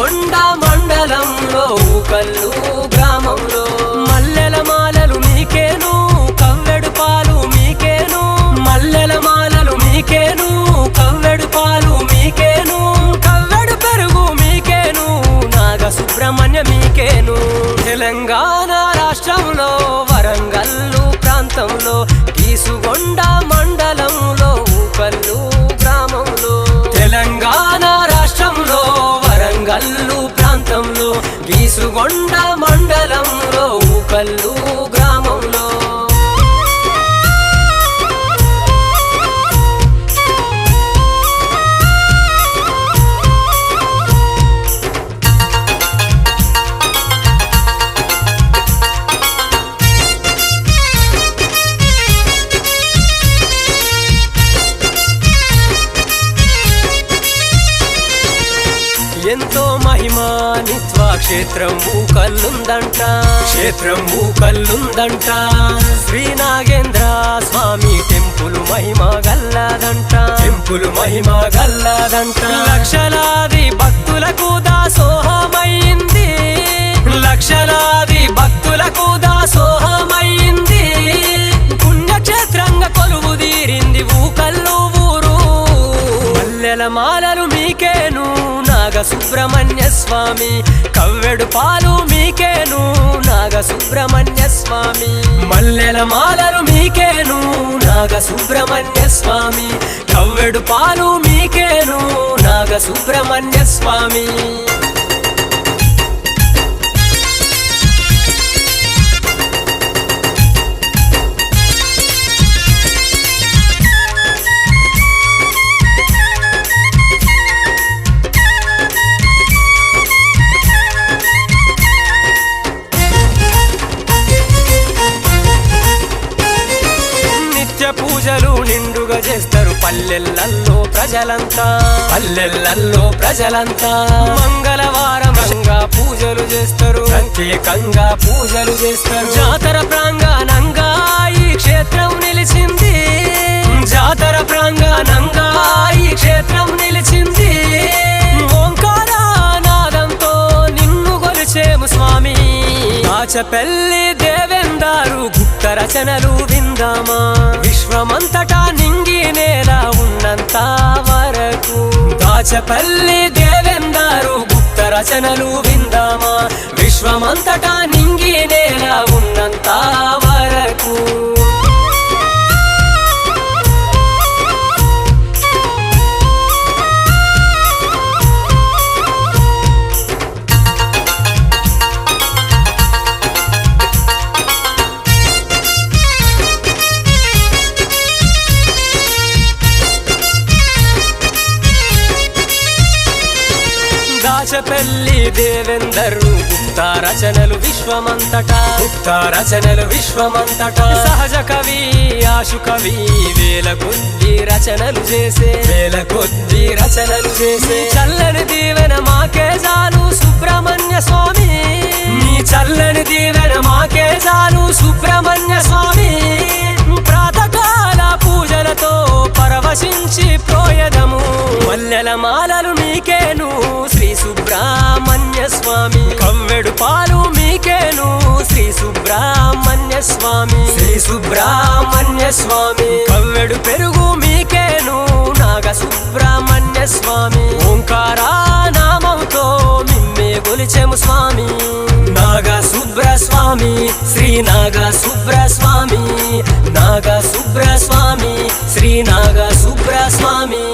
కీసుగొండ మండలంలో ఊకల్లు గ్రామంలో మల్లెల మాలలు మీకేను కవ్వెడు పాలు మీకేను మల్లెల మాలలు మీకేను కవ్వెడు పాలు మీకేను కవ్వెడు పెరుగు మీకేను నాగ సుబ్రహ్మణ్య మీకేను తెలంగాణ రాష్ట్రంలో వరంగల్లు ప్రాంతంలో కీసుగొండ మండలంలో ఊకల్లు గ్రామంలో తెలంగాణ రాష్ట్రంలో వరంగల్లు ప్రాంతంలో కీసుగొండ మండలంలో ఊకల్లు గ్రామంలో ఎంతో మహిమానిత్వ క్షేత్రం ఊకల్లుందంట శ్రీ నాగేంద్ర స్వామి టెంపుల్ మహిమ గల్లదంట లక్షలాది భక్తులకు దాసోహమైంది పుణ్యక్షేత్రంగా కొలువు తీరింది ఊకల్లు ఊరు మల్లెల మాలలు మీకేను నాగ సుబ్రహ్మణ్య స్వామి కవ్వెడు పాలు మీకేను నాగ సుబ్రహ్మణ్య స్వామి మల్లెల మాలలు మీకేను నాగ సుబ్రహ్మణ్య స్వామి కవ్వెడు పాలు మీకేను నాగ సుబ్రహ్మణ్య స్వామి పూజలు నిండుగా చేస్తారు పల్లెల్లల్లో ప్రజలంతా మంగళవారంగా పూజలు చేస్తారు ప్రత్యేకంగా పూజలు చేస్తారు జాతర ప్రాంగణంగా ఈ క్షేత్రం నిలిచింది ఓంకారనాదంతో నిన్ను కొలిచేము స్వామి దాచపల్లి దేవేందారు గుప్త రచనలు విందామా విశ్వమంతటా నింగి నేల ఉన్నంత వరకు దాచపల్లి దేవేందారు గుప్త రచనలు విందామా విశ్వమంతటా నింగి నేల ఉన్నంత వరకు దాచపల్లి దేవేందరు గుప్త రచనలు విశ్వమంతటా సహజ కవి ఆశు కవి వేల కొద్ది రచనలు చేసే చల్లని దీవెన మాకే చాలు సుబ్రహ్మణ్య స్వామి నీ చల్లని దీవెన మాకే చాలు సుబ్రహ్మణ్య స్వామి ప్రాతకాల పూజలతో పరవశించి ప్రోయదము మల్లెల మాలలు మీకేను శ్రీ సుబ్రహ్మణ్య స్వామి కవ్వెడు పాలు మీకేను శ్రీ సుబ్రహ్మణ్య స్వామి కవ్వెడు పెరుగు మీకేను నాగ సుబ్రహ్మణ్య స్వామి ఓంకారనామంతో మిమ్మే కొలిచెము స్వామి నాగ సుబ్ర స్వామి శ్రీ నాగ సుబ్ర స్వామి శ్రీ నాగ సుబ్ర స్వామి